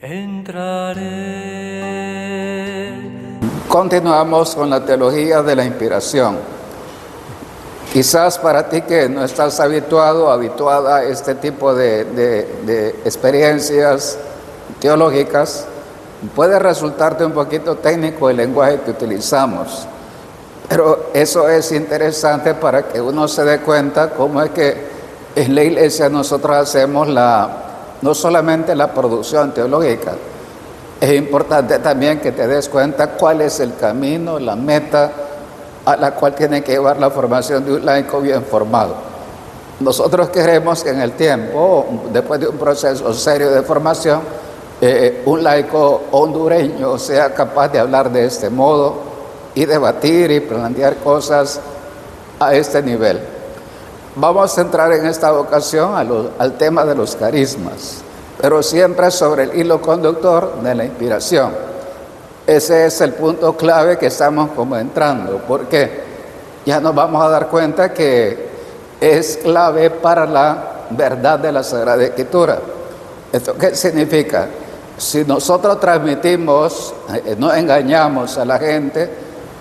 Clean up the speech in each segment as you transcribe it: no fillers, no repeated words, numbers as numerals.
entraré. Continuamos con la teología de la inspiración. Quizás para ti que no estás habituada a este tipo de experiencias teológicas, puede resultarte un poquito técnico el lenguaje que utilizamos. Pero eso es interesante para que uno se dé cuenta cómo es que en la iglesia nosotros hacemos no solamente la producción teológica. Es importante también que te des cuenta cuál es el camino, la meta a la cual tiene que llevar la formación de un laico bien formado. Nosotros queremos que en el tiempo, después de un proceso serio de formación, un laico hondureño sea capaz de hablar de este modo y debatir y plantear cosas a este nivel. Vamos a entrar en esta ocasión al tema de los carismas, pero siempre sobre el hilo conductor de la inspiración. Ese es el punto clave que estamos como entrando, porque ya nos vamos a dar cuenta que es clave para la verdad de la Sagrada Escritura. ¿Esto qué significa? Si nosotros transmitimos, no engañamos a la gente,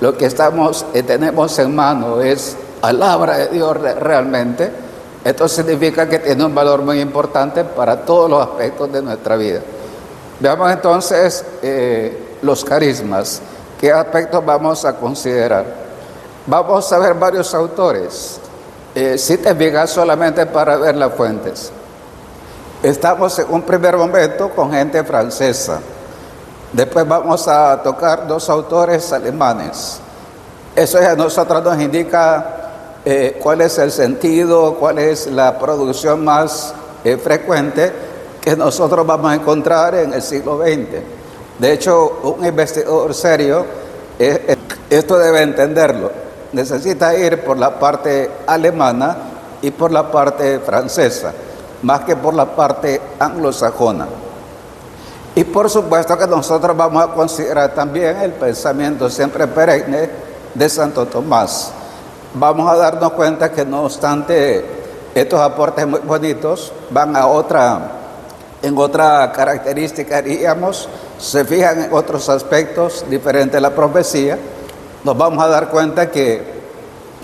lo que tenemos en mano es palabra de Dios realmente, esto significa que tiene un valor muy importante para todos los aspectos de nuestra vida. Veamos entonces los carismas. ¿Qué aspectos vamos a considerar? Vamos a ver varios autores. Si te fijas solamente para ver las fuentes. Estamos en un primer momento con gente francesa. Después vamos a tocar dos autores alemanes. Eso ya a nosotros nos indica cuál es el sentido, cuál es la producción más frecuente que nosotros vamos a encontrar en el siglo XX. De hecho, un investigador serio, esto debe entenderlo, necesita ir por la parte alemana y por la parte francesa, más que por la parte anglosajona. Y por supuesto que nosotros vamos a considerar también el pensamiento siempre perenne de Santo Tomás. Vamos a darnos cuenta que no obstante estos aportes muy bonitos van en otra característica, diríamos, se fijan en otros aspectos diferentes de la profecía, nos vamos a dar cuenta que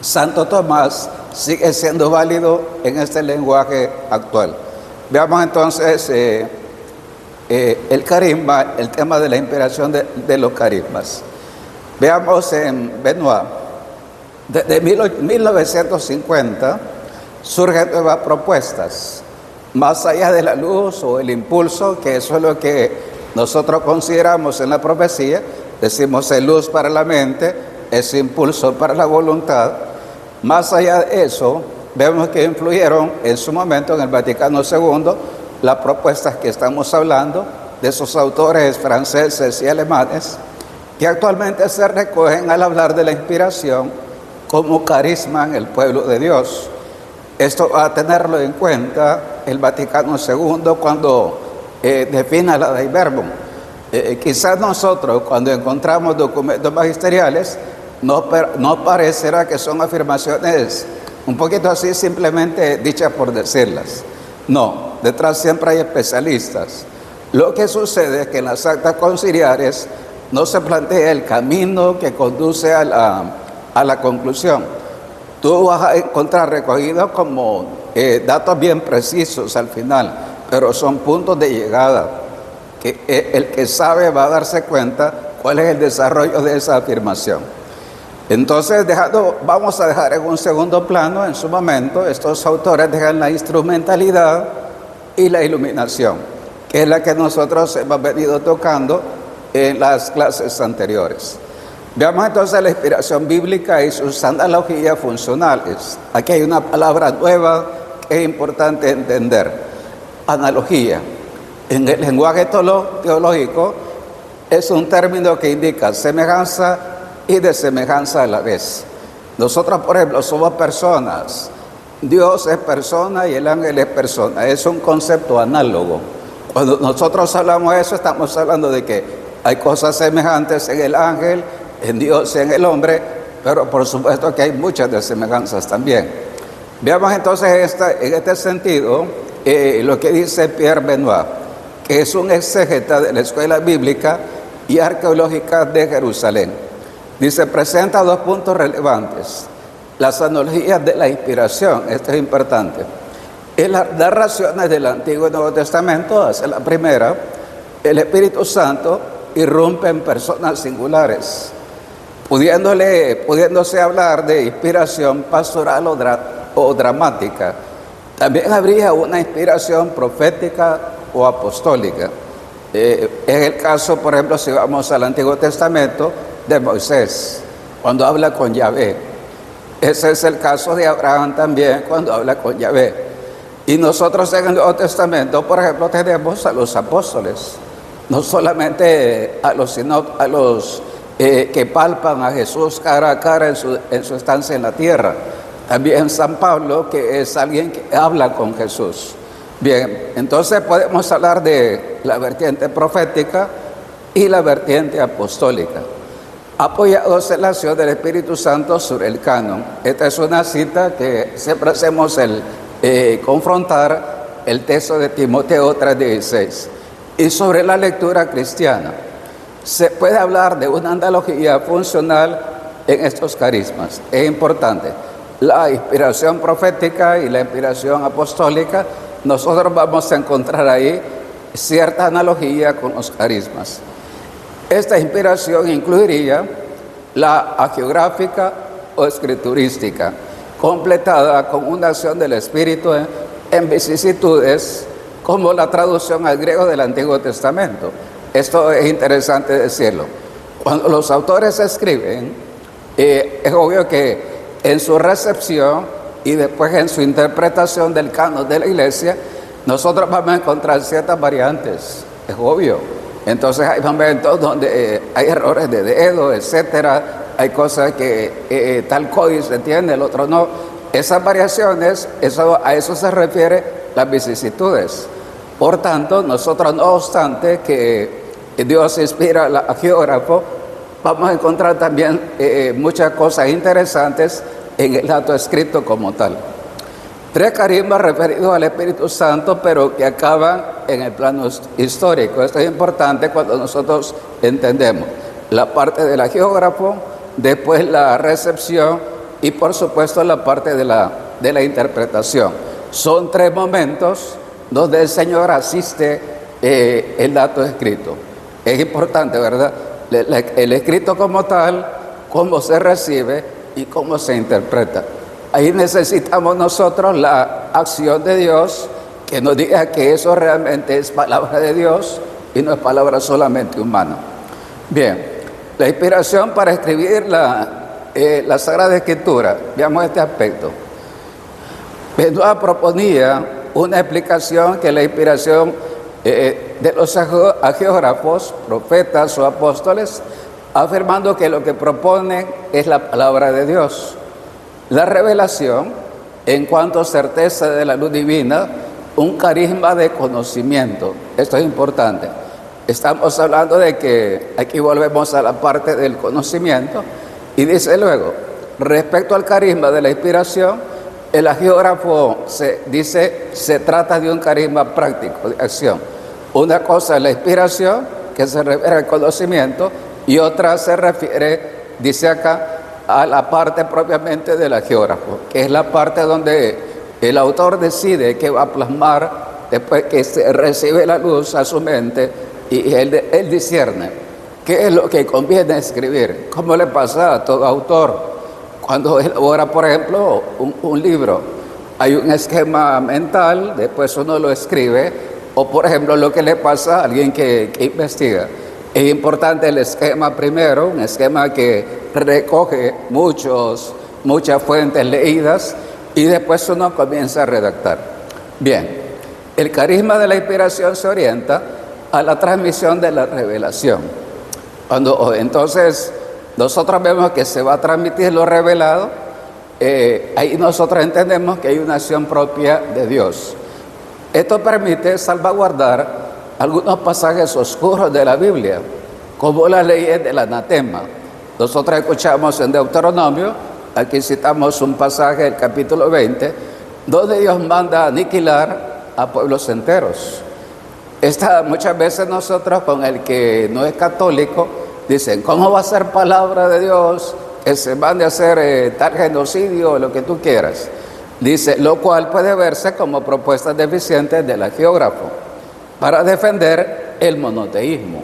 Santo Tomás sigue siendo válido en este lenguaje actual. Veamos entonces el carisma, el tema de la inspiración de los carismas. Veamos en Benoit. Desde 1950 surgen nuevas propuestas, más allá de la luz o el impulso, que eso es lo que nosotros consideramos en la profecía, decimos es luz para la mente, es impulso para la voluntad. Más allá de eso, vemos que influyeron en su momento en el Vaticano II las propuestas que estamos hablando de esos autores franceses y alemanes, que actualmente se recogen al hablar de la inspiración como carisma en el pueblo de Dios. Esto va a tenerlo en cuenta el Vaticano II cuando defina la Dei Verbum. Quizás nosotros cuando encontramos documentos magisteriales nos parecerá que son afirmaciones un poquito así simplemente dichas por decirlas. No, detrás siempre hay especialistas. Lo que sucede es que en las actas conciliares no se plantea el camino que conduce a la conclusión. Tú vas a encontrar recogidos como datos bien precisos al final, pero son puntos de llegada, que el que sabe va a darse cuenta cuál es el desarrollo de esa afirmación. Entonces, vamos a dejar en un segundo plano, en su momento, estos autores dejan la instrumentalidad y la iluminación, que es la que nosotros hemos venido tocando en las clases anteriores. Veamos entonces la inspiración bíblica y sus analogías funcionales. Aquí hay una palabra nueva que es importante entender. Analogía. En el lenguaje teológico es un término que indica semejanza y desemejanza a la vez. Nosotros, por ejemplo, somos personas. Dios es persona y el ángel es persona. Es un concepto análogo. Cuando nosotros hablamos de eso, estamos hablando de que hay cosas semejantes en el ángel, en Dios y en el hombre, pero por supuesto que hay muchas desemejanzas también. Veamos entonces en este sentido lo que dice Pierre Benoit, que es un exégeta de la Escuela Bíblica y Arqueológica de Jerusalén. Dice, presenta 2 puntos relevantes. Las analogías de la inspiración, esto es importante. En las narraciones del Antiguo y Nuevo Testamento, hace la primera, el Espíritu Santo irrumpe en personas singulares, pudiéndose hablar de inspiración pastoral o dramática. También habría una inspiración profética o apostólica. En el caso, por ejemplo, si vamos al Antiguo Testamento, de Moisés, cuando habla con Yahvé. Ese es el caso de Abraham también, cuando habla con Yahvé. Y nosotros en el Nuevo Testamento, por ejemplo, tenemos a los apóstoles, no solamente a los que palpan a Jesús cara a cara en su estancia en la tierra. También San Pablo, que es alguien que habla con Jesús. Bien, entonces podemos hablar de la vertiente profética y la vertiente apostólica, apoyados en la acción del Espíritu Santo sobre el canon. Esta es una cita que siempre hacemos confrontar el texto de Timoteo 3:16. Y sobre la lectura cristiana, se puede hablar de una analogía funcional en estos carismas. Es importante. La inspiración profética y la inspiración apostólica, nosotros vamos a encontrar ahí cierta analogía con los carismas. Esta inspiración incluiría la hagiográfica o escriturística, completada con una acción del Espíritu en vicisitudes, como la traducción al griego del Antiguo Testamento. Esto es interesante decirlo. Cuando los autores escriben, es obvio que en su recepción y después en su interpretación del canon de la Iglesia, nosotros vamos a encontrar ciertas variantes, es obvio. Entonces hay momentos donde hay errores de dedo, etcétera, hay cosas que tal códice se entiende, el otro no. Esas variaciones, a eso se refiere las vicisitudes. Por tanto, nosotros, no obstante que Dios inspira al hagiógrafo, vamos a encontrar también muchas cosas interesantes en el dato escrito como tal. 3 carismas referidos al Espíritu Santo, pero que acaban en el plano histórico. Esto es importante cuando nosotros entendemos la parte del hagiógrafo, después la recepción y por supuesto la parte de la interpretación. Son 3 momentos donde el Señor asiste el dato escrito. Es importante, ¿verdad? El escrito como tal, cómo se recibe y cómo se interpreta. Ahí necesitamos nosotros la acción de Dios, que nos diga que eso realmente es palabra de Dios y no es palabra solamente humana. Bien, la inspiración para escribir la Sagrada Escritura, veamos este aspecto. Benoit proponía una explicación que la inspiración de los hagiógrafos, profetas o apóstoles, afirmando que lo que proponen es la palabra de Dios. La revelación, en cuanto a certeza de la luz divina, un carisma de conocimiento. Esto es importante. Estamos hablando de que aquí volvemos a la parte del conocimiento y dice luego, respecto al carisma de la inspiración, el hagiógrafo se trata de un carisma práctico de acción. Una cosa es la inspiración, que se refiere al conocimiento, y otra se refiere, dice acá, a la parte propiamente del hagiógrafo, que es la parte donde el autor decide que va a plasmar después que se recibe la luz a su mente y él discierne qué es lo que conviene escribir. Como le pasa a todo autor cuando elabora, por ejemplo, un libro. Hay un esquema mental, después uno lo escribe, o por ejemplo lo que le pasa a alguien que investiga. Es importante el esquema primero, un esquema que recoge muchas fuentes leídas y después uno comienza a redactar. Bien, el carisma de la inspiración se orienta a la transmisión de la revelación. Entonces nosotros vemos que se va a transmitir lo revelado, ahí nosotros entendemos que hay una acción propia de Dios. Esto permite salvaguardar algunos pasajes oscuros de la Biblia, como las leyes del anatema. Nosotros escuchamos en Deuteronomio, aquí citamos un pasaje del capítulo 20, donde Dios manda aniquilar a pueblos enteros. Muchas veces nosotros con el que no es católico dicen, ¿cómo va a ser palabra de Dios que se van a hacer tal genocidio o lo que tú quieras? Dice, lo cual puede verse como propuestas deficientes del agiógrafo para defender el monoteísmo.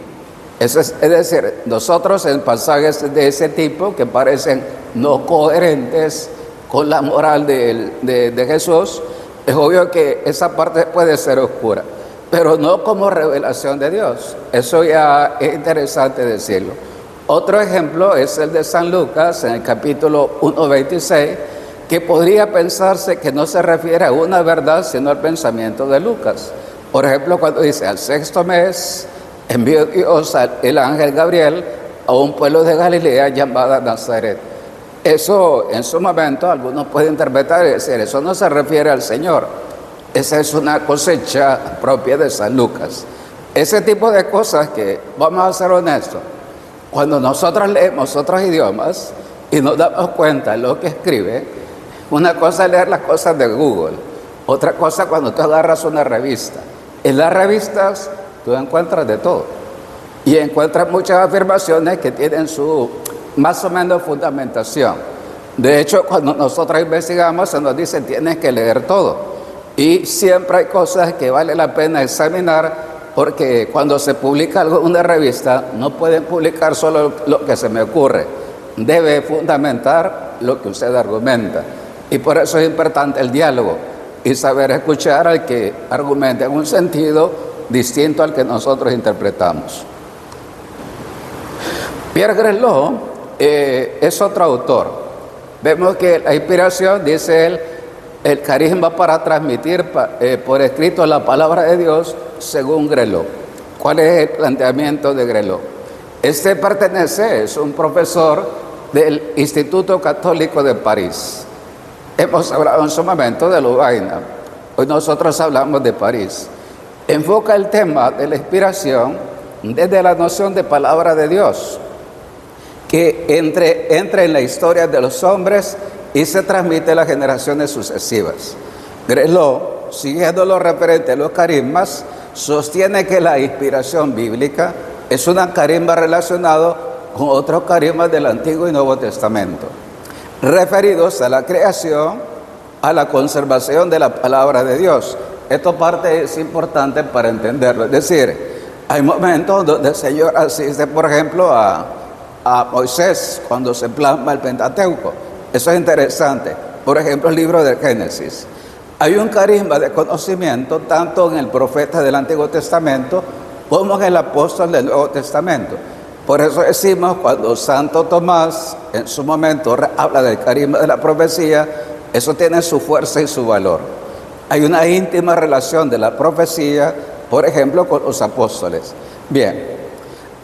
Es decir, nosotros en pasajes de ese tipo que parecen no coherentes con la moral de Jesús, es obvio que esa parte puede ser oscura, pero no como revelación de Dios. Eso ya es interesante decirlo. Otro ejemplo es el de San Lucas en el capítulo 1:26, que podría pensarse que no se refiere a una verdad, sino al pensamiento de Lucas. Por ejemplo, cuando dice, al 6º mes envió Dios el ángel Gabriel a un pueblo de Galilea llamada Nazaret. Eso en su momento algunos pueden interpretar y decir, eso no se refiere al Señor. Esa es una cosecha propia de San Lucas. Ese tipo de cosas que, vamos a ser honestos, cuando nosotros leemos otros idiomas y nos damos cuenta de lo que escribe, una cosa es leer las cosas de Google, otra cosa cuando tú agarras una revista. En las revistas tú encuentras de todo y encuentras muchas afirmaciones que tienen su más o menos fundamentación. De hecho, cuando nosotros investigamos se nos dice tienes que leer todo, y siempre hay cosas que vale la pena examinar, porque cuando se publica algo en una revista no pueden publicar solo lo que se me ocurre, debe fundamentar lo que usted argumenta, y por eso es importante el diálogo y saber escuchar al que argumenta en un sentido distinto al que nosotros interpretamos. Pierre Greslow es otro autor. Vemos que la inspiración, dice él, el carisma para transmitir por escrito la palabra de Dios según Greslow. ¿Cuál es el planteamiento de Greslow? Es un profesor del Instituto Católico de París. Hemos hablado en su momento de Lovaina, hoy nosotros hablamos de París. Enfoca el tema de la inspiración desde la noción de palabra de Dios, que entra en la historia de los hombres y se transmite a las generaciones sucesivas. Greslow, siguiendo lo referente a los carismas, sostiene que la inspiración bíblica es un carisma relacionado con otros carismas del Antiguo y Nuevo Testamento, referidos a la creación, a la conservación de la palabra de Dios. Esta parte es importante para entenderlo. Es decir, hay momentos donde el Señor asiste, por ejemplo, a Moisés cuando se plasma el Pentateuco. Eso es interesante. Por ejemplo, el libro del Génesis. Hay un carisma de conocimiento tanto en el profeta del Antiguo Testamento como en el apóstol del Nuevo Testamento. Por eso decimos, cuando Santo Tomás en su momento habla del carisma de la profecía, eso tiene su fuerza y su valor. Hay una íntima relación de la profecía, por ejemplo, con los apóstoles. Bien,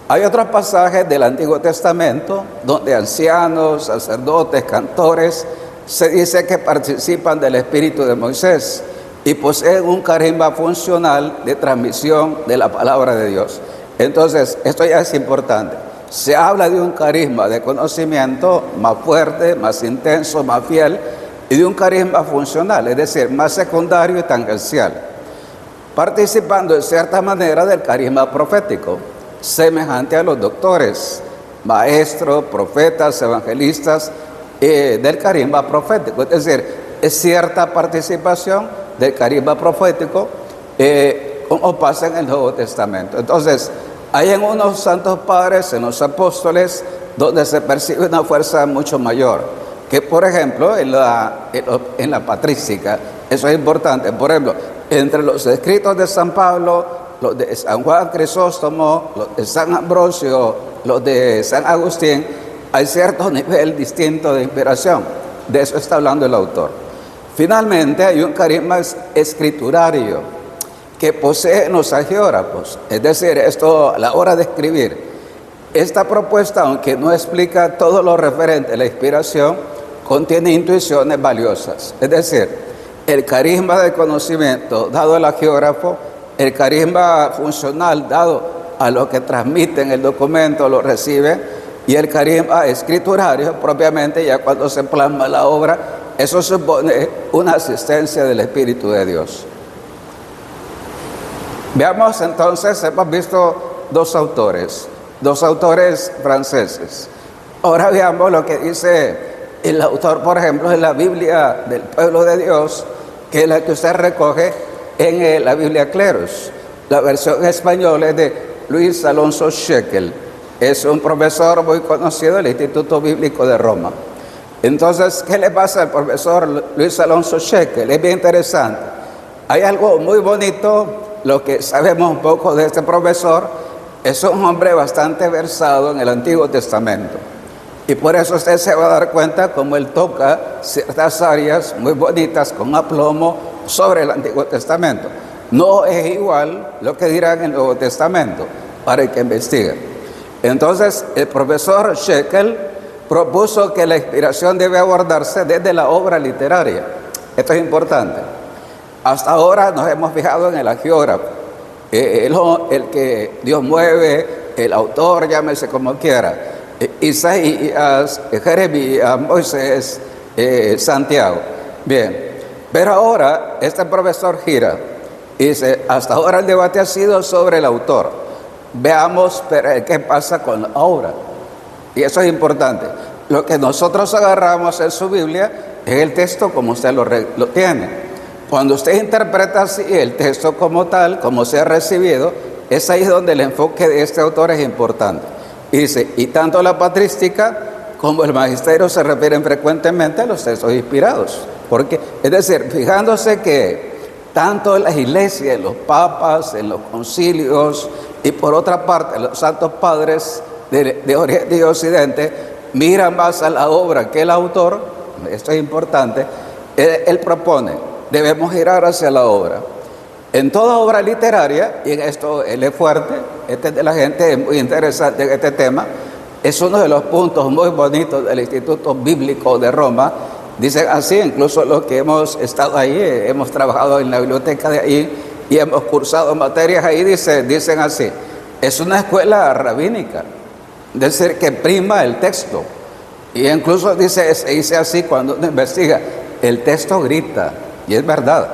hay otros pasajes del Antiguo Testamento donde ancianos, sacerdotes, cantores, se dice que participan del espíritu de Moisés y poseen un carisma funcional de transmisión de la palabra de Dios. Entonces, esto ya es importante. Se habla de un carisma de conocimiento más fuerte, más intenso, más fiel, y de un carisma funcional, es decir, más secundario y tangencial, participando en cierta manera del carisma profético, semejante a los doctores, maestros, profetas, evangelistas, del carisma profético. Es decir, es cierta participación del carisma profético, como pasa en el Nuevo Testamento. Entonces, hay en unos santos padres, en los apóstoles, donde se percibe una fuerza mucho mayor que, por ejemplo, en la patrística. Eso es importante. Por ejemplo, entre los escritos de San Pablo, los de San Juan Crisóstomo, los de San Ambrosio, los de San Agustín, hay cierto nivel distinto de inspiración. De eso está hablando el autor. Finalmente, hay un carisma escriturario que poseen los agiógrafos, es decir, esto a la hora de escribir. Esta propuesta, aunque no explica todo lo referente a la inspiración, contiene intuiciones valiosas. Es decir, el carisma de conocimiento dado al agiógrafo, el carisma funcional dado a lo que transmiten el documento, lo recibe, y el carisma escriturario, propiamente ya cuando se plasma la obra, eso supone una asistencia del Espíritu de Dios. Veamos entonces, hemos visto dos autores franceses. Ahora veamos lo que dice el autor, por ejemplo, de la Biblia del Pueblo de Dios, que es la que usted recoge en la Biblia Clerus. La versión española es de Luis Alonso Shekel. Es un profesor muy conocido del Instituto Bíblico de Roma. Entonces, ¿qué le pasa al profesor Luis Alonso Shekel? Es bien interesante. Hay algo muy bonito. Lo que sabemos un poco de este profesor, es un hombre bastante versado en el Antiguo Testamento. Y por eso usted se va a dar cuenta cómo él toca ciertas áreas muy bonitas con aplomo sobre el Antiguo Testamento. No es igual lo que dirá en el Nuevo Testamento, para el que investigue. Entonces, el profesor Shekel propuso que la inspiración debe abordarse desde la obra literaria. Esto es importante. Hasta ahora nos hemos fijado en el hagiógrafo, el que Dios mueve, el autor, llámese como quiera, Isaías, Jeremías, Moisés, Santiago. Bien, pero ahora este profesor gira y dice, hasta ahora el debate ha sido sobre el autor. Veamos qué pasa con la obra. Y eso es importante. Lo que nosotros agarramos en su Biblia es el texto como usted lo tiene. Cuando usted interpreta así el texto como tal, como se ha recibido, es ahí donde el enfoque de este autor es importante. Y dice, y tanto la patrística como el magisterio se refieren frecuentemente a los textos inspirados. Porque, es decir, fijándose que tanto en las iglesias, en los papas, en los concilios, y por otra parte, los santos padres de Oriente y Occidente, miran más a la obra que el autor. Esto es importante. Él propone, debemos girar hacia la obra. En toda obra literaria, y en esto él es fuerte, de la gente es muy interesante en este tema, es uno de los puntos muy bonitos del Instituto Bíblico de Roma. Dicen así, incluso los que hemos estado ahí, hemos trabajado en la biblioteca de ahí y hemos cursado materias ahí, dicen así, es una escuela rabínica, es decir, que prima el texto. Y incluso se dice así cuando uno investiga, el texto grita. Y es verdad,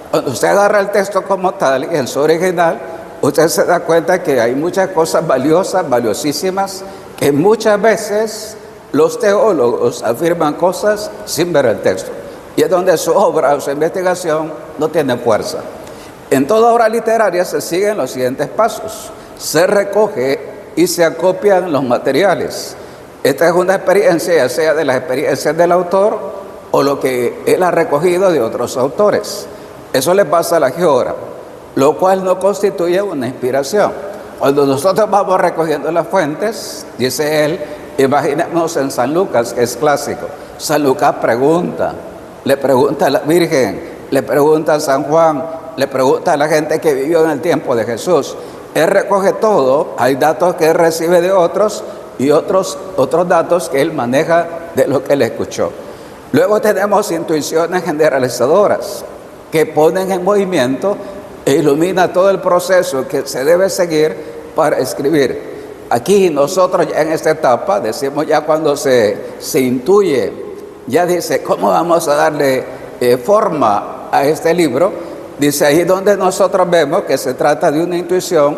cuando usted agarra el texto como tal y en su original, usted se da cuenta que hay muchas cosas valiosísimas, que muchas veces los teólogos afirman cosas sin ver el texto. Y es donde su obra o su investigación no tiene fuerza. En toda obra literaria se siguen los siguientes pasos. Se recoge y se acopian los materiales. Esta es una experiencia, ya sea de las experiencias del autor, o lo que él ha recogido de otros autores. Eso le pasa a la hagiógrafo, lo cual no constituye una inspiración. Cuando nosotros vamos recogiendo las fuentes, dice él, imaginemos en San Lucas, que es clásico. San Lucas le pregunta a la Virgen, le pregunta a San Juan, le pregunta a la gente que vivió en el tiempo de Jesús. Él recoge todo, hay datos que él recibe de otros y otros datos que él maneja de lo que él escuchó. Luego tenemos intuiciones generalizadoras que ponen en movimiento e ilumina todo el proceso que se debe seguir para escribir. Aquí nosotros ya en esta etapa, decimos ya cuando se intuye, ya dice, ¿cómo vamos a darle forma a este libro? Dice ahí donde nosotros vemos que se trata de una intuición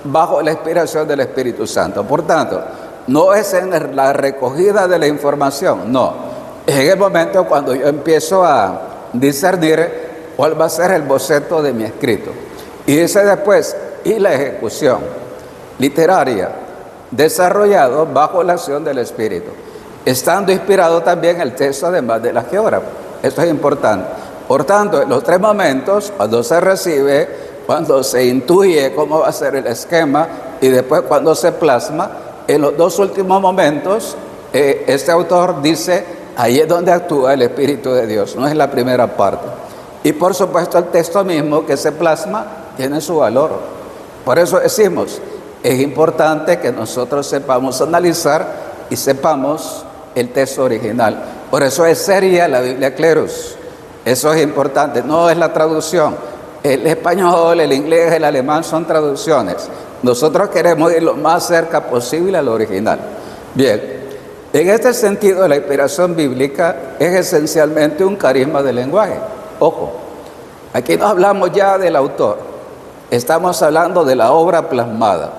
bajo la inspiración del Espíritu Santo. Por tanto, no es en la recogida de la información, no. En el momento cuando yo empiezo a discernir cuál va a ser el boceto de mi escrito. Y dice después, y la ejecución literaria, desarrollado bajo la acción del Espíritu, estando inspirado también el texto además de la hagiógrafo. Esto es importante. Por tanto, en los tres momentos, cuando se recibe, cuando se intuye cómo va a ser el esquema y después cuando se plasma, en los dos últimos momentos, este autor dice, ahí es donde actúa el Espíritu de Dios, no es la primera parte. Y por supuesto el texto mismo que se plasma tiene su valor. Por eso decimos, es importante que nosotros sepamos analizar y sepamos el texto original. Por eso es seria la Biblia Clerus. Eso es importante, no es la traducción. El español, el inglés, el alemán son traducciones. Nosotros queremos ir lo más cerca posible al original. Bien. En este sentido, la inspiración bíblica es esencialmente un carisma del lenguaje. Ojo, aquí no hablamos ya del autor, Estamos hablando de la obra plasmada.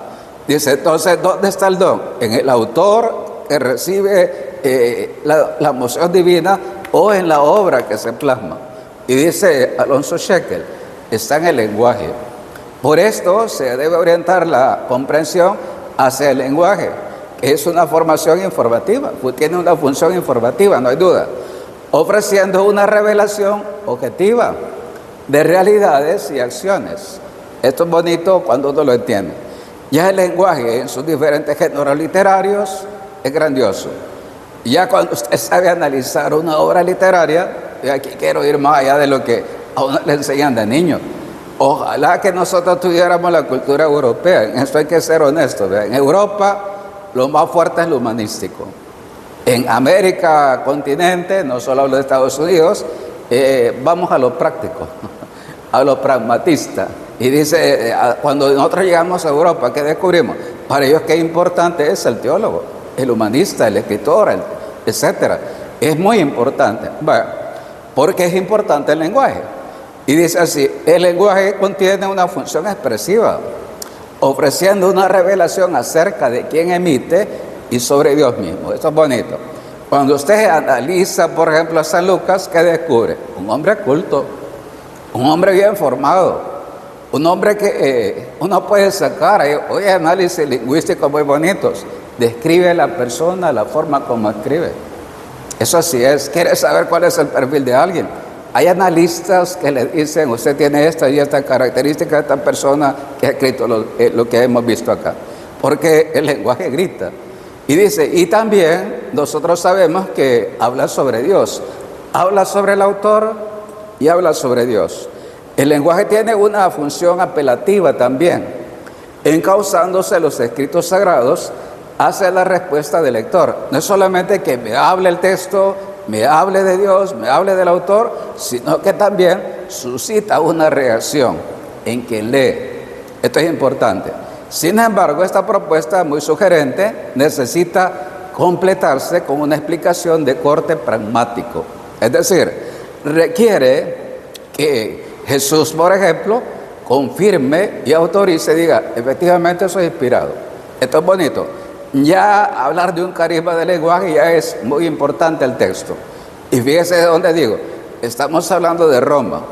Dice, entonces, ¿dónde está el don? En el autor que recibe la emoción divina o en la obra que se plasma. Y dice Alonso Shekel, está en el lenguaje. Por esto se debe orientar la comprensión hacia el lenguaje, que es una formación informativa, tiene una función informativa, no hay duda, ofreciendo una revelación objetiva de realidades y acciones. Esto es bonito cuando uno lo entiende. Ya el lenguaje en sus diferentes géneros literarios es grandioso. Ya cuando usted sabe analizar una obra literaria, y aquí quiero ir más allá de lo que a uno le enseñan de niño. Ojalá que nosotros tuviéramos la cultura europea. En esto hay que ser honestos. En Europa lo más fuerte es lo humanístico. En América continente, no solo hablo de Estados Unidos, vamos a lo práctico, a lo pragmatista. Y dice, cuando nosotros llegamos a Europa, ¿qué descubrimos? Para ellos qué importante es el teólogo, el humanista, el escritor, etcétera. Es muy importante. Bueno, porque es importante el lenguaje. Y dice así, el lenguaje contiene una función expresiva, ofreciendo una revelación acerca de quién emite y sobre Dios mismo. Esto es bonito. Cuando usted analiza, por ejemplo, a San Lucas, ¿qué descubre? Un hombre culto, un hombre bien formado, un hombre que uno puede sacar, hoy hay análisis lingüísticos muy bonitos, describe la persona, la forma como escribe. Eso así es. ¿Quiere saber cuál es el perfil de alguien? Hay analistas que le dicen, usted tiene esta y esta característica de esta persona que ha escrito lo que hemos visto acá. Porque el lenguaje grita. Y dice, y también nosotros sabemos que habla sobre Dios. Habla sobre el autor y habla sobre Dios. El lenguaje tiene una función apelativa también, encauzándose los escritos sagrados hacia la respuesta del lector. No es solamente que me hable el texto, me hable de Dios, me hable del autor, sino que también suscita una reacción en quien lee. Esto es importante. Sin embargo, esta propuesta muy sugerente necesita completarse con una explicación de corte pragmático. Es decir, requiere que Jesús, por ejemplo, confirme y autorice, diga, efectivamente soy inspirado. Esto es bonito. Ya hablar de un carisma de lenguaje ya es muy importante el texto. Y fíjese de dónde digo, estamos hablando de Roma.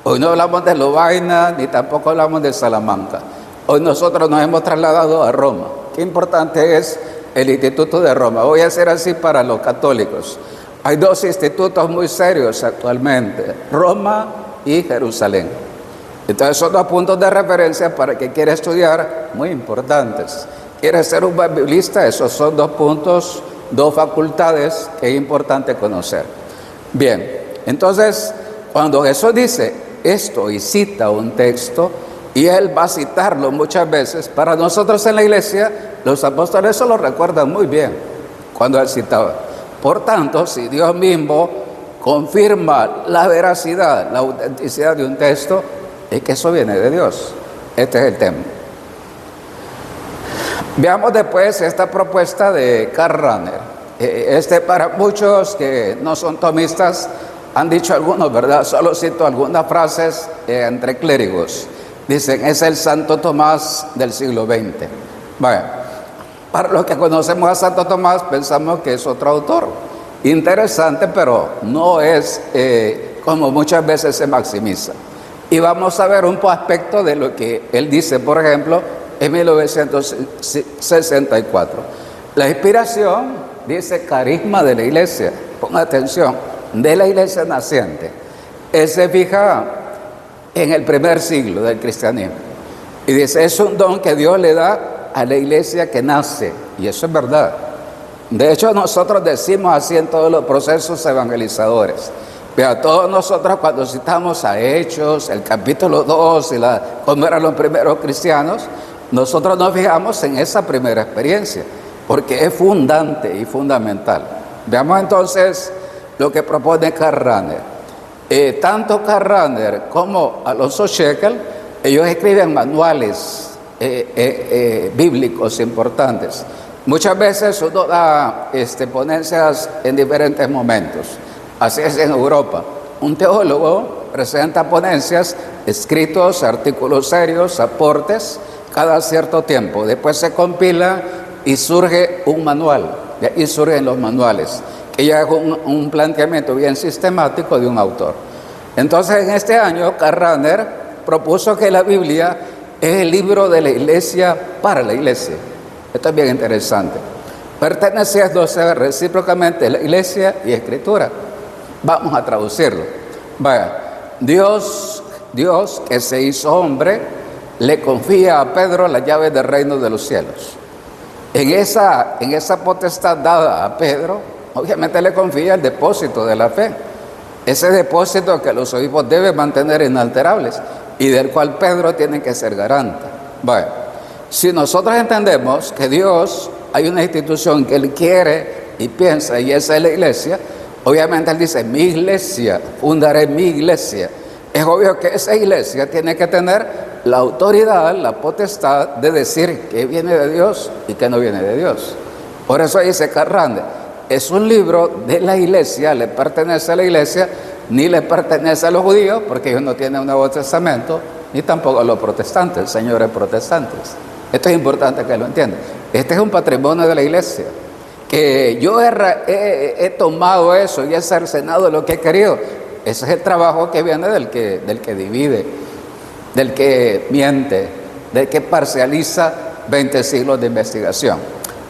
Hoy no hablamos de Lovaina, ni tampoco hablamos de Salamanca. Hoy nosotros nos hemos trasladado a Roma. Qué importante es el Instituto de Roma. Voy a hacer así para los católicos. Hay dos institutos muy serios actualmente, Roma y Jerusalén. Entonces son dos puntos de referencia para el que quiere estudiar, muy importantes. Quiere ser un buen biblista, esos son dos puntos, dos facultades que es importante conocer. Bien, entonces cuando Jesús dice esto y cita un texto, y Él va a citarlo muchas veces, para nosotros en la iglesia, los apóstoles eso lo recuerdan muy bien cuando Él citaba. Por tanto, si Dios mismo confirma la veracidad, la autenticidad de un texto, es que eso viene de Dios. Este es el tema. Veamos después esta propuesta de Karl Rahner. Para muchos que no son tomistas, han dicho algunos, ¿verdad? Solo cito algunas frases entre clérigos. Dicen, es el Santo Tomás del siglo XX. Bueno, para los que conocemos a Santo Tomás, pensamos que es otro autor. Interesante, pero no es como muchas veces se maximiza. Y vamos a ver un aspecto de lo que él dice, por ejemplo, en 1964. La inspiración, dice, carisma de la iglesia, ponga atención, de la iglesia naciente. Él se fija en el primer siglo del cristianismo. Y dice, es un don que Dios le da a la iglesia que nace. Y eso es verdad. De hecho, nosotros decimos así en todos los procesos evangelizadores. Pero a todos nosotros cuando citamos a Hechos, el capítulo 2, cómo eran los primeros cristianos, nosotros nos fijamos en esa primera experiencia, porque es fundante y fundamental. Veamos entonces lo que propone Karl Rahner. Tanto Karl Rahner como Alonso Shekel, ellos escriben manuales bíblicos importantes. Muchas veces uno da ponencias en diferentes momentos. Así es en Europa. Un teólogo presenta ponencias escritos, artículos serios, aportes, cada cierto tiempo. Después se compila y surge un manual, y surgen los manuales, que ya es un planteamiento bien sistemático de un autor. Entonces, en este año, Karl Rahner propuso que la Biblia es el libro de la iglesia para la iglesia. Esto es bien interesante. Perteneciéndose recíprocamente la iglesia y escritura. Vamos a traducirlo. Vaya, Dios que se hizo hombre, le confía a Pedro las llaves del reino de los cielos. En esa potestad dada a Pedro, obviamente le confía el depósito de la fe. Ese depósito que los obispos deben mantener inalterables y del cual Pedro tiene que ser garante. Bueno, si nosotros entendemos que Dios, hay una institución que Él quiere y piensa, y esa es la iglesia, obviamente Él dice, mi iglesia, fundaré mi iglesia. Es obvio que esa iglesia tiene que tener la autoridad, la potestad de decir qué viene de Dios y qué no viene de Dios. Por eso dice Karl Rahner, es un libro de la iglesia, le pertenece a la iglesia, ni le pertenece a los judíos, porque ellos no tienen un Nuevo Testamento, ni tampoco a los protestantes, señores protestantes. Esto es importante que lo entiendan. Este es un patrimonio de la iglesia, que yo he tomado eso y he cercenado lo que he querido. Ese es el trabajo que viene del que divide, del que miente, del que parcializa 20 siglos de investigación.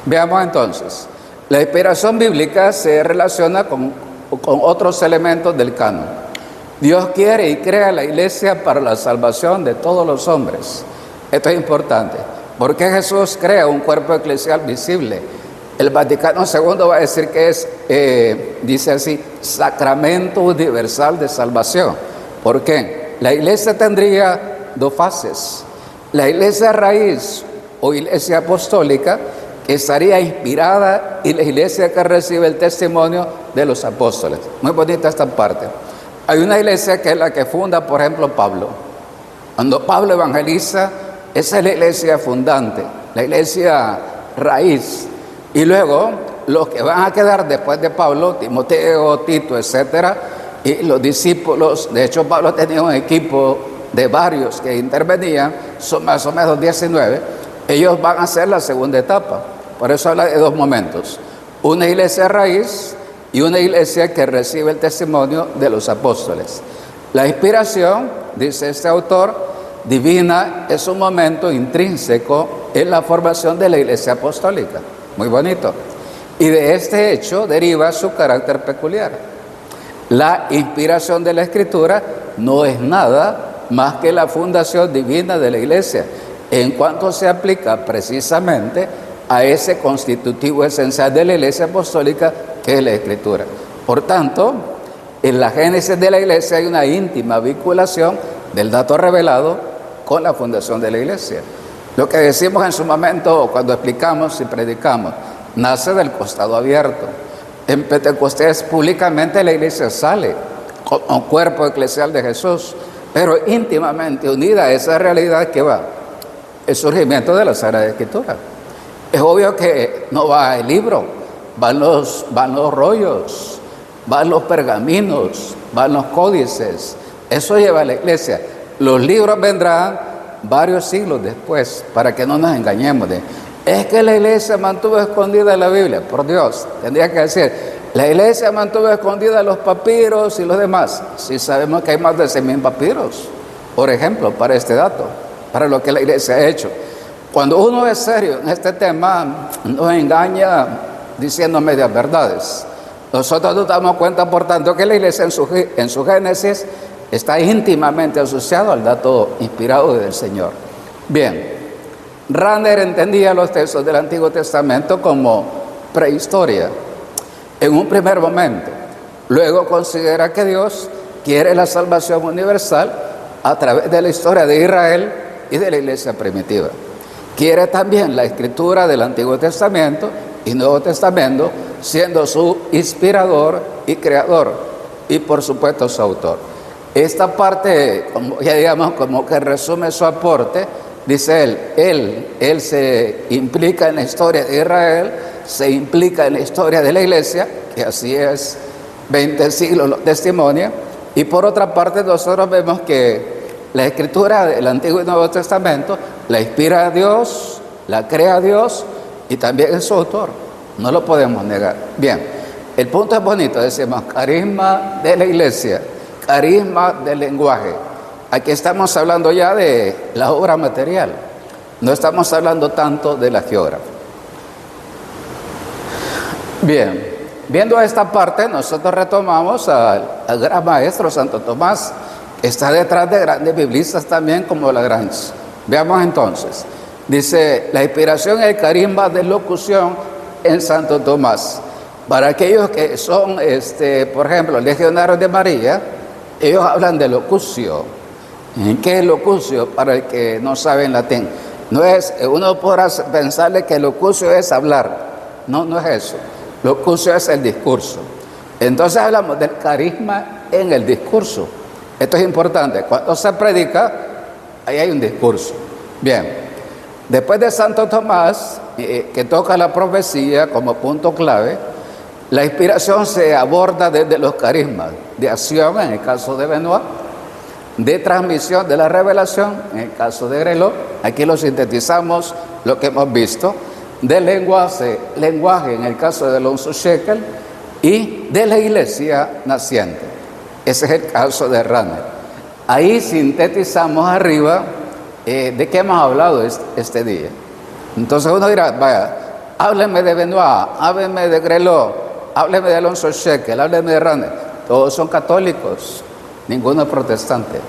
Veamos entonces. La inspiración bíblica se relaciona con otros elementos del canon. Dios quiere y crea la iglesia para la salvación de todos los hombres. Esto es importante. ¿Por qué Jesús crea un cuerpo eclesial visible? El Vaticano II va a decir que es, dice así, sacramento universal de salvación. ¿Por qué? La iglesia tendría dos fases. La iglesia raíz o iglesia apostólica, que estaría inspirada, y la iglesia que recibe el testimonio de los apóstoles. Muy bonita esta parte. Hay una iglesia que es la que funda, por ejemplo, Pablo. Cuando Pablo evangeliza, esa es la iglesia fundante, la iglesia raíz. Y luego, los que van a quedar después de Pablo, Timoteo, Tito, etcétera, y los discípulos, de hecho Pablo tenía un equipo de varios que intervenían, son más o menos 19, ellos van a hacer la segunda etapa. Por eso habla de dos momentos, una iglesia raíz y una iglesia que recibe el testimonio de los apóstoles. La inspiración, dice este autor, divina es un momento intrínseco en la formación de la iglesia apostólica. Muy bonito. Y de este hecho deriva su carácter peculiar. La inspiración de la Escritura no es nada más que la fundación divina de la iglesia, en cuanto se aplica precisamente a ese constitutivo esencial de la iglesia apostólica que es la Escritura. Por tanto, en la génesis de la iglesia hay una íntima vinculación del dato revelado con la fundación de la iglesia. Lo que decimos en su momento cuando explicamos y predicamos, nace del costado abierto. En Pentecostés públicamente la iglesia sale como cuerpo eclesial de Jesús, pero íntimamente unida a esa realidad que va el surgimiento de la Sagrada Escritura. Es obvio que no va el libro, van los rollos, van los pergaminos, van los códices. Eso lleva a la iglesia. Los libros vendrán varios siglos después, para que no nos engañemos. Es que la iglesia mantuvo escondida la Biblia. Por Dios, tendría que decir, la iglesia mantuvo escondida los papiros y los demás. Si sabemos que hay más de 100,000 papiros, por ejemplo, para este dato, para lo que la iglesia ha hecho. Cuando uno es serio en este tema, nos engaña diciendo medias verdades. Nosotros nos damos cuenta, por tanto, que la iglesia en su génesis está íntimamente asociado al dato inspirado del Señor. Bien, Rahner entendía los textos del Antiguo Testamento como prehistoria en un primer momento. Luego considera que Dios quiere la salvación universal a través de la historia de Israel y de la iglesia primitiva. Quiere también la escritura del Antiguo Testamento y Nuevo Testamento, siendo su inspirador y creador, y por supuesto su autor. Esta parte, como ya digamos, como que resume su aporte, dice él se implica en la historia de Israel, se implica en la historia de la iglesia, que así es, 20 siglos lo testimonia, y por otra parte nosotros vemos que la escritura del Antiguo y Nuevo Testamento la inspira a Dios, la crea Dios y también es su autor. No lo podemos negar. Bien, el punto es bonito, decimos carisma de la iglesia, carisma del lenguaje. Aquí estamos hablando ya de la obra material, no estamos hablando tanto de la geografía. Bien, viendo esta parte, nosotros retomamos al gran maestro Santo Tomás, que está detrás de grandes biblistas también como Lagrange. Veamos entonces, dice, la inspiración y el carisma de locución en Santo Tomás. Para aquellos que son, por ejemplo, legionarios de María, ellos hablan de locucio. ¿Qué es locucio? Para el que no sabe en latín. No es, uno podrá pensarle que locucio es hablar. No, no es eso. Locucio es el discurso. Entonces hablamos del carisma en el discurso. Esto es importante. Cuando se predica, ahí hay un discurso. Bien, después de Santo Tomás, que toca la profecía como punto clave, la inspiración se aborda desde los carismas de acción, en el caso de Benoit, de transmisión de la revelación, en el caso de Grelot, aquí lo sintetizamos lo que hemos visto, de lenguaje, en el caso de Alonso Shekel, y de la iglesia naciente. Ese es el caso de Ranner. Ahí sintetizamos arriba de qué hemos hablado este día. Entonces uno dirá, vaya, hábleme de Benoit, hábleme de Grelot, hábleme de Alonso Shekel, hábleme de Ranner. Todos son católicos, ninguno es protestante.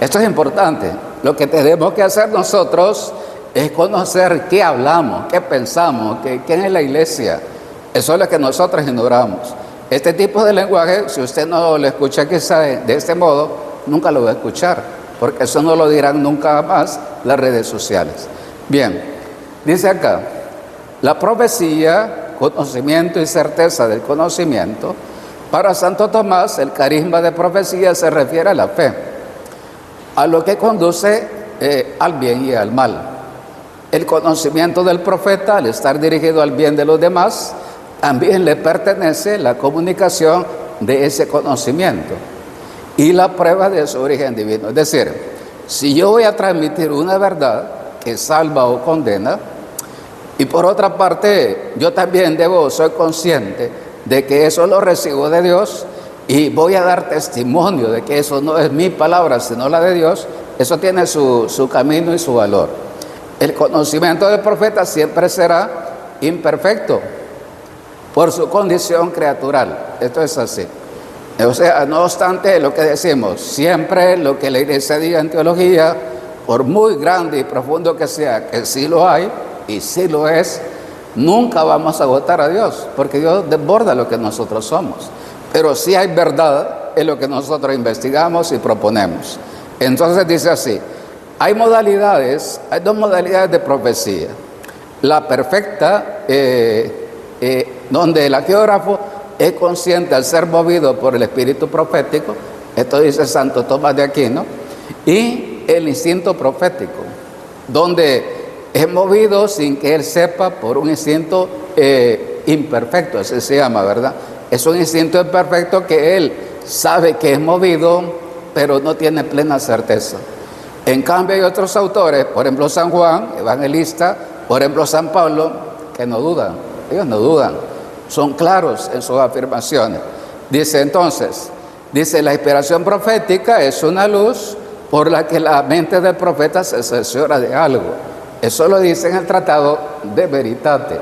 Esto es importante. Lo que tenemos que hacer nosotros es conocer qué hablamos, qué pensamos, quién es la iglesia. Eso es lo que nosotros ignoramos. Este tipo de lenguaje, si usted no lo escucha quizá de este modo, nunca lo va a escuchar, porque eso no lo dirán nunca más las redes sociales. Bien, dice acá, la profecía, conocimiento y certeza del conocimiento. Para Santo Tomás, el carisma de profecía se refiere a la fe, a lo que conduce al bien y al mal. El conocimiento del profeta, al estar dirigido al bien de los demás, también le pertenece la comunicación de ese conocimiento y la prueba de su origen divino. Es decir, si yo voy a transmitir una verdad que salva o condena, y por otra parte, yo también soy consciente de que eso lo recibo de Dios y voy a dar testimonio de que eso no es mi palabra, sino la de Dios, eso tiene su camino y su valor. El conocimiento del profeta siempre será imperfecto por su condición creatural. Esto es así. O sea, no obstante lo que decimos, siempre lo que la iglesia diga en teología, por muy grande y profundo que sea, que sí lo hay y sí lo es, nunca vamos a agotar a Dios, porque Dios desborda lo que nosotros somos. Pero sí hay verdad en lo que nosotros investigamos y proponemos. Entonces dice así, hay dos modalidades de profecía. La perfecta, donde el geógrafo es consciente al ser movido por el espíritu profético, esto dice Santo Tomás de Aquino, y el instinto profético, donde es movido sin que él sepa por un instinto imperfecto, así se llama, ¿verdad? Es un instinto imperfecto que él sabe que es movido, pero no tiene plena certeza. En cambio hay otros autores, por ejemplo San Juan, evangelista, por ejemplo San Pablo, que no dudan, ellos no dudan, son claros en sus afirmaciones. Dice entonces, la inspiración profética es una luz por la que la mente del profeta se cerciora de algo. Eso lo dice en el Tratado de Veritate.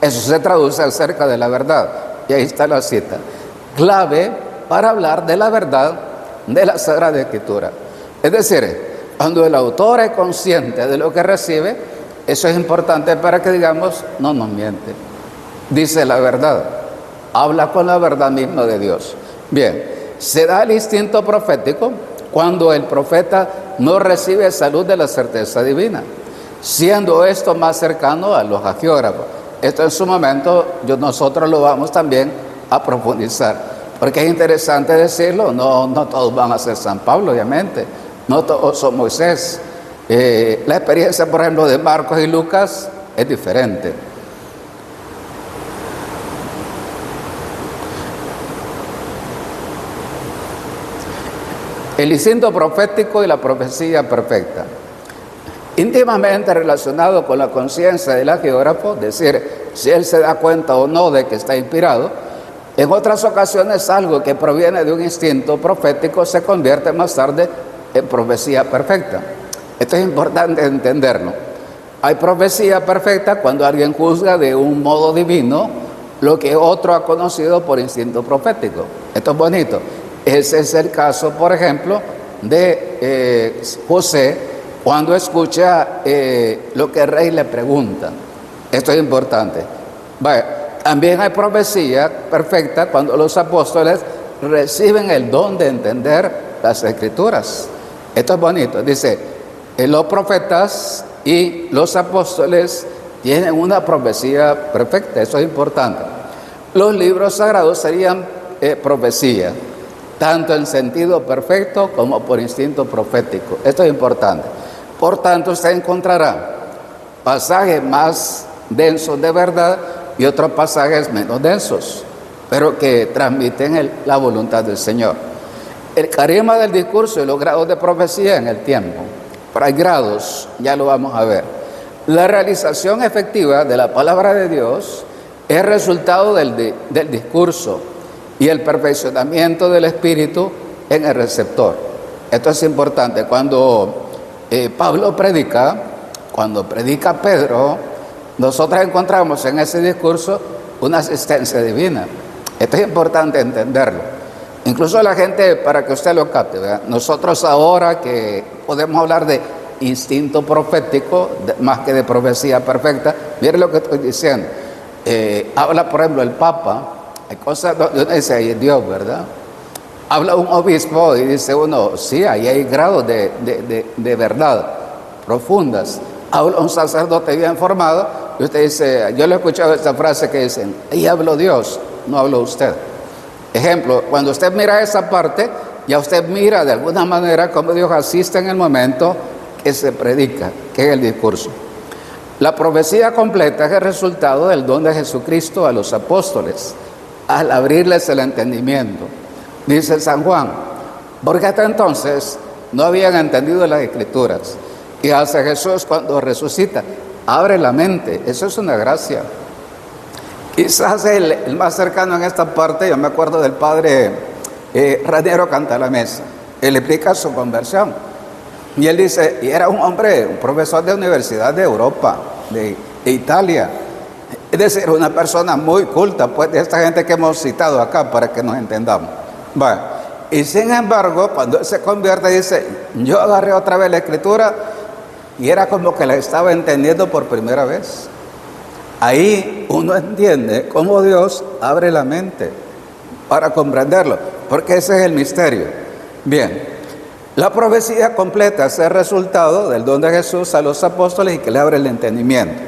Eso se traduce acerca de la verdad. Y ahí está la cita. Clave para hablar de la verdad de la Sagrada Escritura. Es decir, cuando el autor es consciente de lo que recibe, eso es importante para que digamos, no nos miente. Dice la verdad. Habla con la verdad misma de Dios. Bien, se da el instinto profético cuando el profeta no recibe salud de la certeza divina, siendo esto más cercano a los hagiógrafos. Esto en su momento nosotros lo vamos también a profundizar, porque es interesante decirlo, no todos van a ser San Pablo, obviamente, no todos son Moisés. La experiencia, por ejemplo, de Marcos y Lucas es diferente. El instinto profético y la profecía perfecta. Íntimamente relacionado con la conciencia del geógrafo, es decir, si él se da cuenta o no de que está inspirado. En otras ocasiones, algo que proviene de un instinto profético se convierte más tarde en profecía perfecta. Esto es importante entenderlo. Hay profecía perfecta cuando alguien juzga de un modo divino lo que otro ha conocido por instinto profético. Esto es bonito. Ese es el caso, por ejemplo, de José, cuando escucha lo que el rey le pregunta. Esto es importante. También hay profecía perfecta cuando los apóstoles reciben el don de entender las escrituras. Esto es bonito. Dice, los profetas y los apóstoles tienen una profecía perfecta. Eso es importante. Los libros sagrados serían profecía, tanto en sentido perfecto como por instinto profético. Esto es importante. Por tanto, usted encontrará pasajes más densos de verdad y otros pasajes menos densos, pero que transmiten la voluntad del Señor. El carisma del discurso y los grados de profecía en el tiempo. Pero hay grados, ya lo vamos a ver. La realización efectiva de la palabra de Dios es resultado del discurso y el perfeccionamiento del espíritu en el receptor. Esto es importante. Cuando Pablo predica, cuando predica Pedro, nosotros encontramos en ese discurso una asistencia divina. Esto es importante entenderlo. Incluso la gente, para que usted lo capte, ¿verdad? Nosotros ahora que podemos hablar de instinto profético, más que de profecía perfecta, mire lo que estoy diciendo. Habla, por ejemplo, el Papa, hay cosas donde uno dice, ahí es Dios, ¿verdad? Habla un obispo y dice uno, sí, ahí hay grados de verdad profundas. Habla un sacerdote bien formado y usted dice, yo le he escuchado esta frase que dicen, ahí habló Dios, no habló usted. Ejemplo, cuando usted mira esa parte, ya usted mira de alguna manera cómo Dios asiste en el momento que se predica, que es el discurso. La profecía completa es el resultado del don de Jesucristo a los apóstoles, al abrirles el entendimiento. Dice San Juan, porque hasta entonces no habían entendido las Escrituras. Y hace Jesús cuando resucita, abre la mente. Eso es una gracia. Quizás el más cercano en esta parte, yo me acuerdo del padre Raniero Cantalamessa. Él explica su conversión. Y él dice, y era un hombre, un profesor de universidad de Europa, de Italia. Es decir, una persona muy culta, pues de esta gente que hemos citado acá para que nos entendamos. Bueno, y sin embargo, cuando él se convierte, dice, yo agarré otra vez la Escritura y era como que la estaba entendiendo por primera vez. Ahí uno entiende cómo Dios abre la mente para comprenderlo, porque ese es el misterio. Bien, la profecía completa es el resultado del don de Jesús a los apóstoles y que le abre el entendimiento.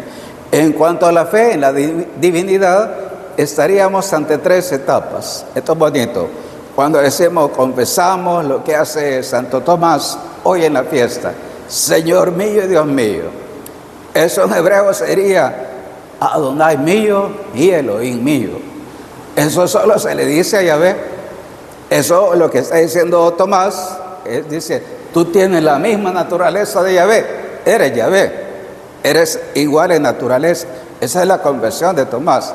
En cuanto a la fe en la divinidad, estaríamos ante 3 etapas. Esto es bonito. Cuando decimos, confesamos lo que hace Santo Tomás hoy en la fiesta, Señor mío y Dios mío. Eso en hebreo sería Adonai mío y Elohim mío. Eso solo se le dice a Yahvé. Eso lo que está diciendo Tomás, dice, tú tienes la misma naturaleza de Yahvé, eres Yahvé, eres igual en naturaleza. Esa es la confesión de Tomás.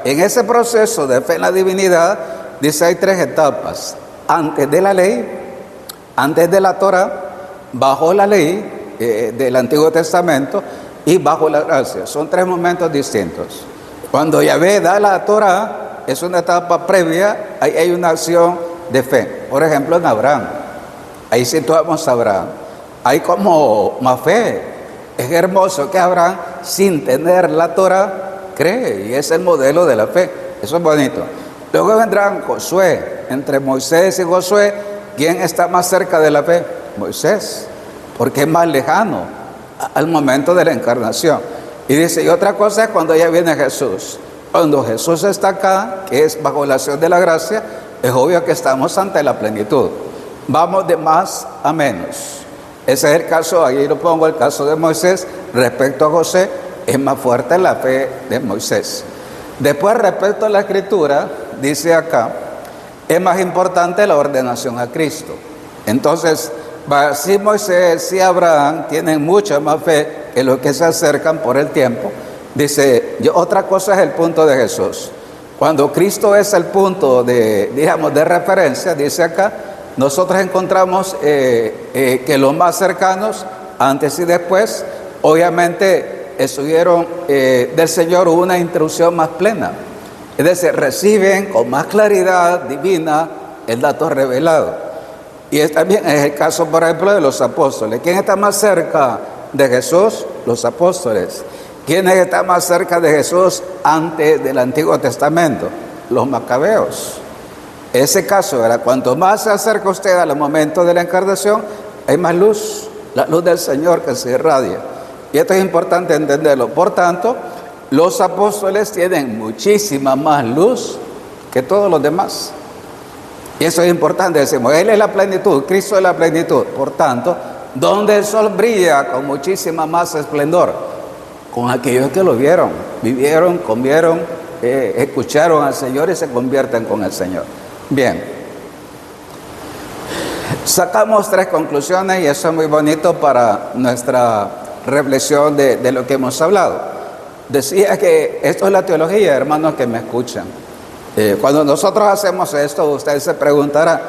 En ese proceso de fe en la divinidad, dice, hay 3 etapas. Antes de la ley, antes de la Torah, bajo la ley del Antiguo Testamento y bajo la gracia. Son 3 momentos distintos. Cuando Yahvé da la Torah, es una etapa previa, ahí hay una acción de fe. Por ejemplo, en Abraham, ahí situamos a Abraham. Hay como más fe. Es hermoso que Abraham, sin tener la Torah, cree, y es el modelo de la fe. Eso es bonito. Luego vendrán Josué. Entre Moisés y Josué, ¿quién está más cerca de la fe? Moisés, porque es más lejano al momento de la encarnación. Y dice, y otra cosa es cuando ya viene Jesús. Cuando Jesús está acá, que es bajo la acción de la gracia, es obvio que estamos ante la plenitud. Vamos de más a menos. Ese es el caso, ahí lo pongo, el caso de Moisés. Respecto a José, es más fuerte la fe de Moisés. Después, respecto a la Escritura, dice acá, es más importante la ordenación a Cristo. Entonces, si Moisés y Abraham tienen mucha más fe que los que se acercan por el tiempo, dice, otra cosa es el punto de Jesús. Cuando Cristo es el punto de referencia, dice acá, nosotros encontramos que los más cercanos, antes y después, obviamente estuvieron del Señor una instrucción más plena. Es decir, reciben con más claridad divina el dato revelado. Y también es el caso, por ejemplo, de los apóstoles. ¿Quién está más cerca de Jesús? Los apóstoles. ¿Quiénes están más cerca de Jesús antes del Antiguo Testamento? Los macabeos. Ese caso, ¿verdad? Cuanto más se acerca usted al momento de la encarnación, hay más luz, la luz del Señor que se irradia. Y esto es importante entenderlo. Por tanto, los apóstoles tienen muchísima más luz que todos los demás. Y eso es importante, decimos, Él es la plenitud, Cristo es la plenitud. Por tanto, donde el sol brilla con muchísima más esplendor, con aquellos que lo vieron, vivieron, comieron, escucharon al Señor y se convierten con el Señor. Bien, sacamos 3 conclusiones y eso es muy bonito para nuestra reflexión de lo que hemos hablado. Decía que esto es la teología, hermanos que me escuchan. Cuando nosotros hacemos esto, usted se preguntará,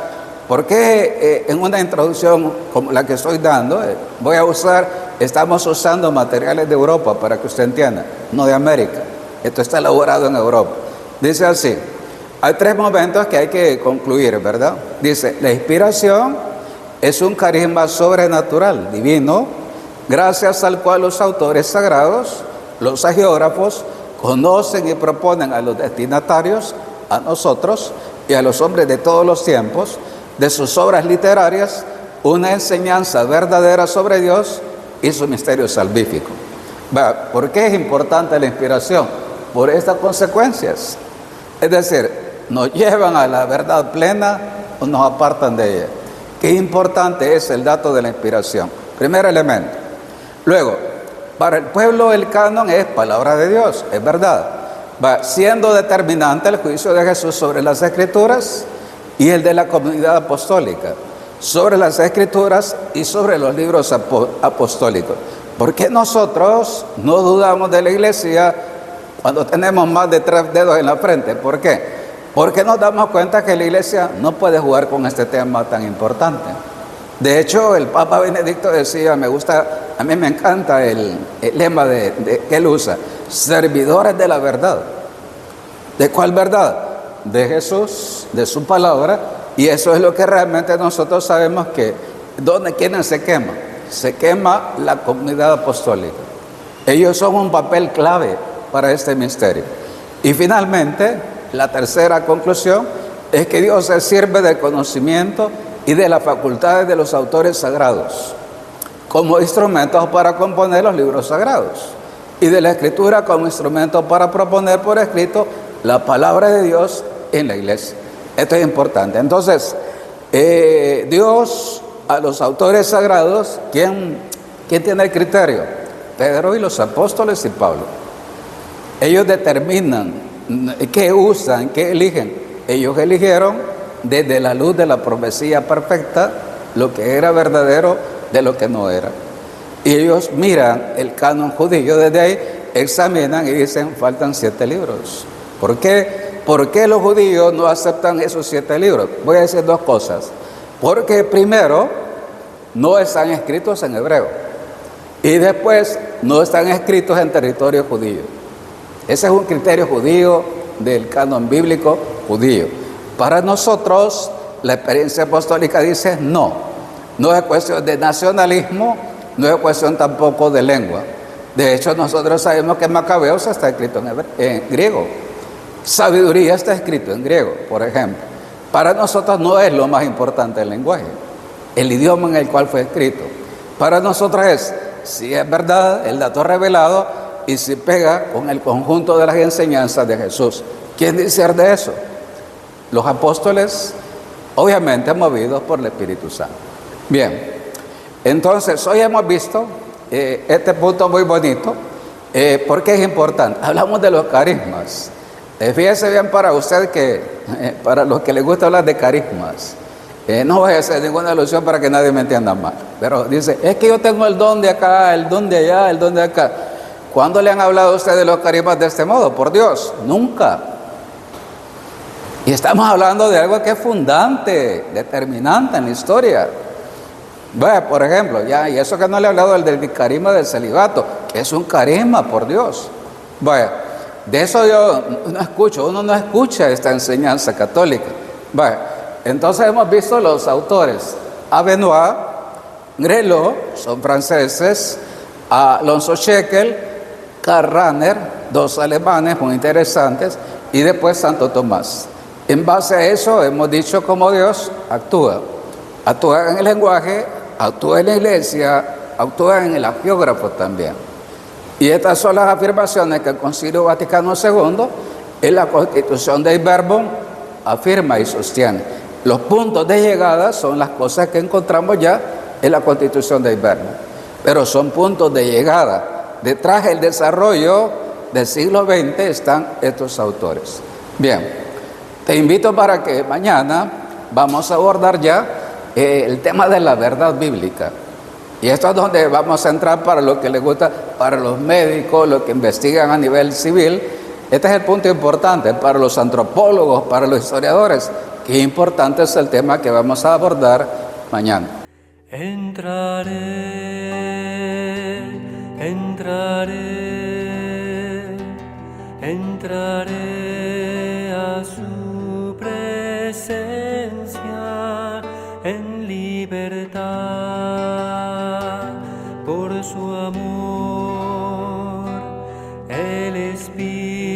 ¿por qué en una introducción como la que estoy dando, estamos usando materiales de Europa para que usted entienda, no de América? Esto está elaborado en Europa. Dice así, hay 3 momentos que hay que concluir, ¿verdad? Dice, la inspiración es un carisma sobrenatural, divino, gracias al cual los autores sagrados, los hagiógrafos, conocen y proponen a los destinatarios, a nosotros y a los hombres de todos los tiempos, de sus obras literarias, una enseñanza verdadera sobre Dios y su misterio salvífico. ¿Por qué es importante la inspiración? Por estas consecuencias. Es decir, nos llevan a la verdad plena o nos apartan de ella. Qué importante es el dato de la inspiración. Primer elemento. Luego, para el pueblo el canon es palabra de Dios, es verdad. Siendo determinante el juicio de Jesús sobre las Escrituras y el de la comunidad apostólica, sobre las Escrituras y sobre los libros apostólicos. ¿Por qué nosotros no dudamos de la iglesia cuando tenemos más de 3 dedos en la frente? ¿Por qué? Porque nos damos cuenta que la iglesia no puede jugar con este tema tan importante. De hecho, el Papa Benedicto decía, a mí me encanta el lema que él usa, servidores de la verdad. ¿De cuál verdad? De Jesús, de su palabra, y eso es lo que realmente nosotros sabemos que, ¿quiénes se queman? Se quema la comunidad apostólica. Ellos son un papel clave para este misterio. Y finalmente, la tercera conclusión es que Dios se sirve del conocimiento y de las facultades de los autores sagrados como instrumentos para componer los libros sagrados, y de la Escritura como instrumento para proponer por escrito la palabra de Dios en la iglesia. Esto es importante. Entonces, Dios a los autores sagrados, ¿quién tiene el criterio? Pedro y los apóstoles y Pablo. Ellos determinan qué usan, qué eligen. Ellos eligieron desde la luz de la profecía perfecta lo que era verdadero de lo que no era. Y ellos miran el canon judío, desde ahí examinan y dicen, faltan 7 libros. ¿Por qué? ¿Por qué los judíos no aceptan esos 7 libros? Voy a decir 2 cosas. Porque primero, no están escritos en hebreo. Y después, no están escritos en territorio judío. Ese es un criterio judío del canon bíblico judío. Para nosotros, la experiencia apostólica dice no es cuestión de nacionalismo, no es cuestión tampoco de lengua. De hecho, nosotros sabemos que Macabeos está escrito en griego, Sabiduría está escrito en griego, por ejemplo. Para nosotros no es lo más importante el lenguaje, el idioma en el cual fue escrito. Para nosotros es, si es verdad, el dato revelado y si pega con el conjunto de las enseñanzas de Jesús. ¿Quién dice de eso? Los apóstoles, obviamente movidos por el Espíritu Santo. Bien, entonces hoy hemos visto este punto muy bonito, porque es importante. Hablamos de los carismas. Fíjese bien para usted que, para los que les gusta hablar de carismas, No voy a hacer ninguna alusión para que nadie me entienda mal. Pero dice, es que yo tengo el don de acá, el don de allá, el don de acá. ¿Cuándo le han hablado a usted de los carismas de este modo? Por Dios, nunca. Y estamos hablando de algo que es fundante, determinante en la historia. Vaya, por ejemplo, ya, y eso que no le he hablado del carisma del celibato, que es un carisma, por Dios. Vaya, de eso yo uno no escucha esta enseñanza católica. Vaya, entonces hemos visto los autores, Benoit, Grelot, son franceses, Alonso Scheckel, Karl Rahner, dos alemanes muy interesantes, y después Santo Tomás. En base a eso hemos dicho cómo Dios actúa. Actúa en el lenguaje, actúa en la iglesia, actúa en el agiógrafo también. Y estas son las afirmaciones que el Concilio Vaticano II en la Constitución del Verbo afirma y sostiene. Los puntos de llegada son las cosas que encontramos ya en la Constitución del Verbo, pero son puntos de llegada. Detrás del desarrollo del siglo XX están estos autores. Bien, te invito para que mañana vamos a abordar ya el tema de la verdad bíblica. Y esto es donde vamos a entrar para lo que les gusta, para los médicos, los que investigan a nivel civil. Este es el punto importante para los antropólogos, para los historiadores. Qué importante es el tema que vamos a abordar mañana. Entraré a su presencia en libertad por su amor, el Espíritu